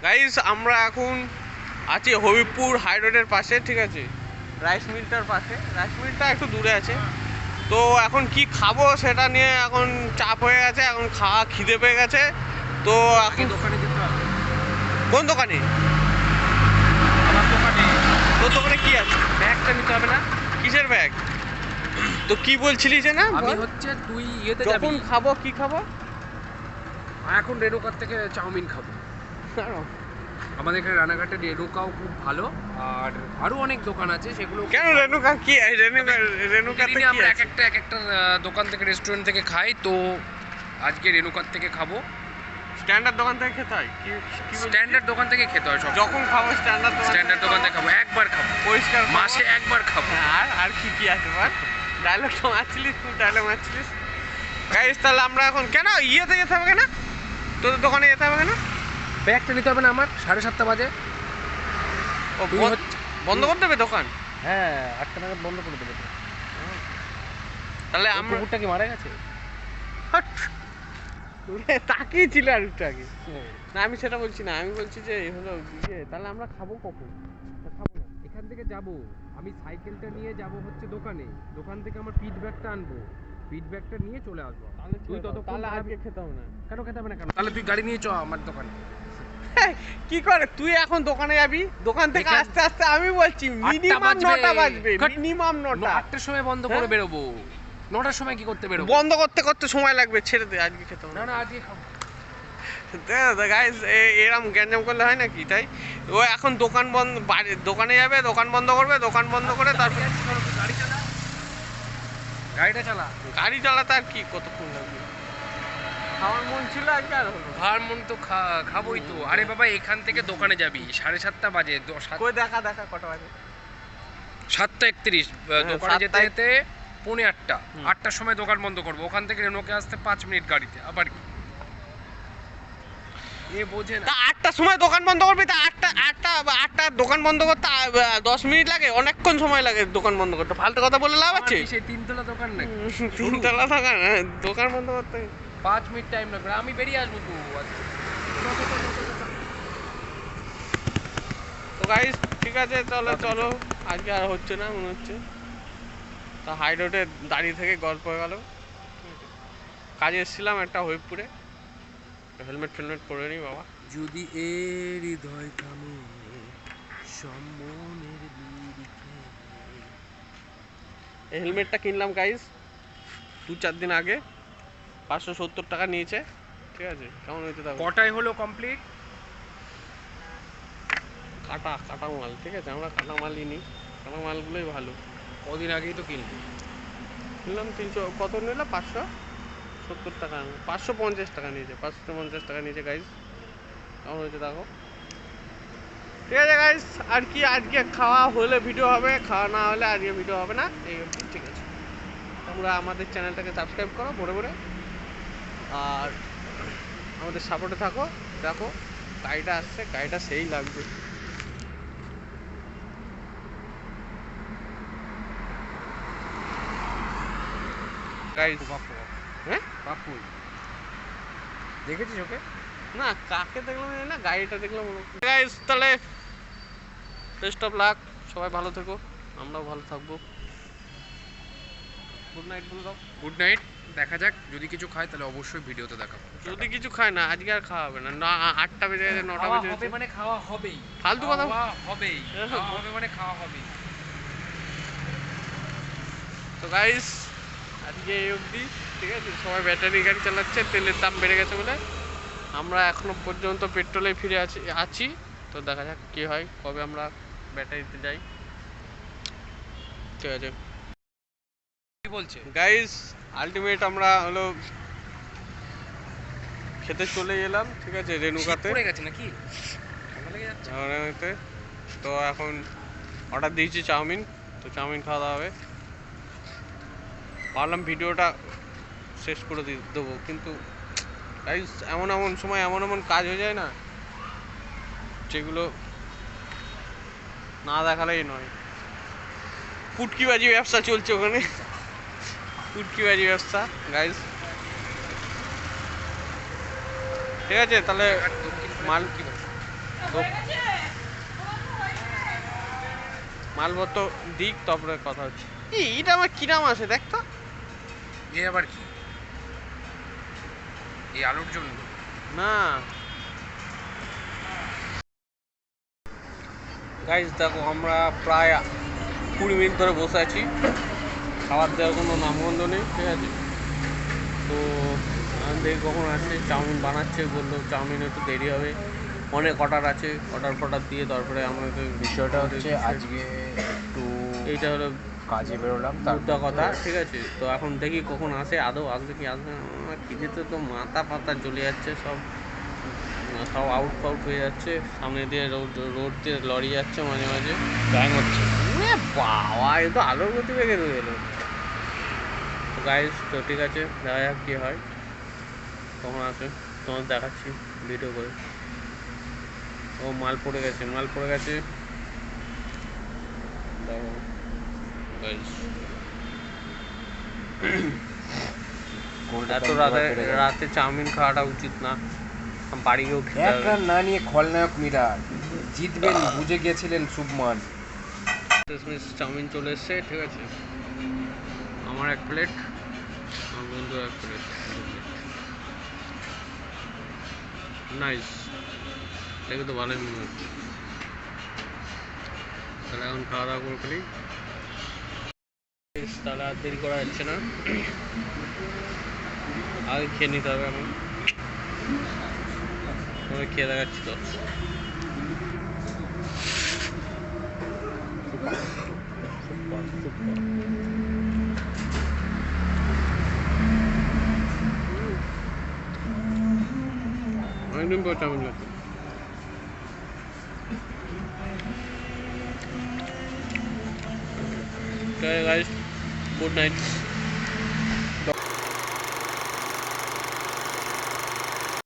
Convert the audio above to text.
Guys আমরা এখন আছি হবিবপুর হাই রোডের পাশে, ঠিক আছে, রাইস মিলটার পাশে। রাইস মিলটা একটু দূরে আছে। তো এখন কি খাবো সেটা নিয়ে এখন চাপ হয়ে গেছে, এখন খাওয়া খিদে পেয়ে গেছে। তো এখন দোকানে যেতে হবে। কোন দোকানে? আমার দোকানে তোর দোকানে কি আছে? ব্যাগটা নিতে হবে না? কিসের ব্যাগ? তো কি বলছিলি যে না আমি হচ্ছে তুই ইয়েতে যাবি। যখন খাবো কি খাবো? এখন রেণুকার থেকে চাউমিন খাবো। আমাদের এখানে রানাঘাটে রেণুকাও খুব ভালো, আর আরো অনেক দোকান আছে সেগুলো। কেন রেণুকা কি? রেণুকাতে কি আমরা আছে? এক একটা দোকান থেকে, রেস্টুরেন্ট থেকে খাই, তো আজকে রেণুকার থেকে খাবো। স্ট্যান্ডার্ড দোকান থেকে খেতে হয়? কি স্ট্যান্ডার্ড দোকান থেকে খেতে হয় সব। যখন খাবো স্ট্যান্ডার্ড দোকান থেকে খাবো, একবার খাবো, পরিষ্কার মাসে একবার খাবো। আর আর কি কি আছে বল? ডায়লগ তো মারছিলিস, তুই ডায়লগ মারছিলিস। গাইস তাহলে আমরা এখন কেন ইয়েতে যেতে হবে? কেন তোদের দোকানে যেতে হবে? কেন ব্যাগটা নিতে হবে না আমার? 7:30 বাজে। ও বন্ধ করে দেবে দোকান? হ্যাঁ, 8টা নাগাদ বন্ধ করে দেবে। তাহলে আমরা কুকুরটা কি মারা গেছে? তাকিয়ে ছিল আর একটু আগে। না আমি সেটা বলছি না, আমি বলছি যে হলো ইয়ে, তাহলে আমরা খাবো কখন? খাবো না, এখান থেকে যাব, আমি সাইকেলটা নিয়ে যাব হচ্ছে দোকানে, দোকান থেকে আমার পিট ব্যাগটা আনবো, পিট ব্যাগটা নিয়ে চলে আসবো। তাহলে তুই ততক্ষণ তাহলে আজকে খেতে হবে না? কেন খেতে হবে না? কেন? তাহলে তুই গাড়ি নিয়ে চ আমার দোকানে। কি করে তুই এখন দোকানে যাবি? দোকান থেকে আস্তে আস্তে আমি বলছি মিনিমাম 8টা 9টা বাজবে, মিনিমাম 9টা। 8টার সময় বন্ধ করে বেরোবো। 9টার সময় কি করতে বেরোবো? বন্ধ করতে করতে সময় লাগবে, ছেড়ে দে, আজকে খেতে হবে না না, আজকে খাবো। গাইস এরম গ্যাঞ্জাম করলে হয় নাকি? তাই ও এখন দোকান বন্ধ, দোকানে যাবে, দোকান বন্ধ করবে, দোকান বন্ধ করে তারপর গাড়ি চালা, গাড়িটা চালা। গাড়ি চালাতে আর কি কতক্ষণ লাগবে? খাওয়ার মন ছিল আজকে, আর হলো ভার মন তো খাবোই তো। আরে বাবা, এখান থেকে দোকানে যাবি 7:30 বাজে। কই দেখা কটা বাজে? 7:31। দোকানে যেতে 7টা যেতে 7:45। 8টার সময় দোকান বন্ধ করবো, ওখান থেকে রেনোকে আসতে 5 মিনিট গাড়িতে। আবার কি এ বোঝে না? তা 8টার সময় দোকান বন্ধ করবি, তা 8টা দোকান বন্ধ করতে 10 মিনিট লাগে? অনেকক্ষণ সময় লাগে দোকান বন্ধ করতে। ফালতু কথা বলে লাভ আছে? সেই 3তলা দোকান নাকি? 3তলা দোকান, দোকান বন্ধ করতে 5 মিনিট টাইম লাগবে। আমি বেরিয়ে আসবো তো আজকে। তো গাইস ঠিক আছে, তাহলে চলো। আজকে আর হচ্ছে না মনে হচ্ছে। তা হাই রোডে দাঁড়িয়ে থেকে গল্প হয়ে গেল। কাজে এসেছিলাম একটা হবিবপুরে, হেলমেট ফেলমেট পরে নি বাবা। যদি এ হৃদয় থামে সম্মনের নিরিখে। এই হেলমেটটা কিনলাম গাইস 2-4 দিন আগে, 570 টাকা নিয়েছে, ঠিক আছে। কেমন হয়েছে দেখো? কটায় হলো কমপ্লিট? কাটা মাল, ঠিক আছে, আমরা কাটা মালই নিই, কাটা মালগুলোই ভালো। কদিন আগেই তো কিনলি। কিনলাম 300, কত নিল? 570 টাকা, 550 টাকা নিয়েছে, 550 টাকা নিয়েছে গাইস। কেমন হয়েছে দেখো? ঠিক আছে গাইস, আর কি আজকে খাওয়া হলে ভিডিও হবে, খাওয়া না হলে আজকে ভিডিও হবে না, এই অবধি, ঠিক আছে। তোমরা আমাদের চ্যানেলটাকে সাবস্ক্রাইব করো ভরে, আর আমাদের সাপোর্টে থাকো। দেখো গাড়িটা আসছে, গাড়িটা সেই লাগবে। গাইস হ্যাঁ, বাপুই দেখেছিস ওকে? না কাকে দেখলাম না, গাড়িটা দেখলাম। গাইস তাহলে বেস্ট অফ লাক, সবাই ভালো থেকো, আমরাও ভালো থাকবো। গুড নাইট বলে দাও। Good night. দেখা যাক, যদি কিছু খায় তাহলে অবশ্যই ভিডিওতে দেখাবো। যদি কিছু খায় না আজকে আর খাওয়া হবে না। না 8টা বেজে গেছে, 9টা বেজে গেছে, মানে খাওয়া হবেই। ফালতু কথা হবেই, খাওয়া হবে মানে খাওয়া হবেই। তো গাইস আজকে এই অবধি, ঠিক আছে। সবাই ব্যাটারি গাড়ি চালাচ্ছে, তেলের দাম বেড়ে গেছে বলে। আমরা এখনো পর্যন্ত পেট্রোলে ফিরে আছি। তো দেখা যাক কী হয়, কবে আমরা ব্যাটারিতে যাই, ঠিক আছে। কি বলছে গাইস আলটিমেট আমরা হলো খেতে চলে এলাম, ঠিক আছে, রেণুকাতে। পড়ে গেছে নাকি? ঠান্ডা লেগে যাচ্ছে। তো এখন অর্ডার দিয়েছি চাউমিন, তো চাউমিন খাওয়া দাওয়া হবে। ভাবলাম ভিডিওটা শেষ করে দেবো, কিন্তু গাইস এমন সময় এমন কাজ হয়ে যায় না, যেগুলো না দেখালেই নয়। পুটকিবাজি ব্যবসা চলছে ওখানে, পুটকিবাজি ব্যবসা গাইস, ঠিক আছে। তাহলে মাল তো মালপত্র দিক তারপরে কথা হচ্ছে। এইটা আমার কিরাম আছে দেখ তো। এ আবার কি? এই আলুর জন্য না গাইজ দেখো আমরা প্রায় 20 মিনিট ধরে বসে আছি, খাবার দেওয়ার কোনো নামগন্ধ নেই, ঠিক আছে। তো দেখি কখন আসে, চাউমিন বানাচ্ছে, বললো চাউমিন একটু দেরি হবে, অনেক অর্ডার আছে, অর্ডার দিয়ে তারপরে আমাদের বিষয়টা হচ্ছে আজকে একটু এইটা হলো কাজে বেরোলাম মুদ্রা কথা, ঠিক আছে। তো এখন দেখি কখন আসে, আদৌ আসবে কি আসবে না। আমার খিদেতে তো মাথা পাতা জ্বলে যাচ্ছে, সব আউট ফাউট হয়ে যাচ্ছে, সামনে দিয়ে রোড দিয়ে লরি যাচ্ছে, মাঝে মাঝে ব্যাং হচ্ছে। বাবা এ তো আলোর গতি বেগে রয়ে এলো। তো গাইজ তো ঠিক আছে, দেখা যাক কী হয়, কখন আসে তোমার দেখাচ্ছি ভিডিও করে। ও মাল পড়ে গেছে দেখো গাইজ। এত রাতে চাউমিন খাওয়াটা উচিত না, বাড়ি গিয়েও খেতে এক হবে। রান না নিয়ে খলনায়ক মিরাজ জিতবেন বুঝে গিয়েছিলেন শুভমান। শেষমেশ চাউমিন চলে এসছে, ঠিক আছে। আমার 1 প্লেট, আমার বন্ধু 1 প্লেট, 2 প্লেট। নাইস, দেখে তো ভালোই মনে হচ্ছে। তাহলে এখন খাওয়া দাওয়া করে ফেলি, তাহলে আর দেরি করা যাচ্ছে না, আগে খেয়ে নিতে হবে। এখন তোমাকে খেয়ে দেখাচ্ছি তো। অনেকদিন পর চাউমিন লাগছে। Okay guys, good night.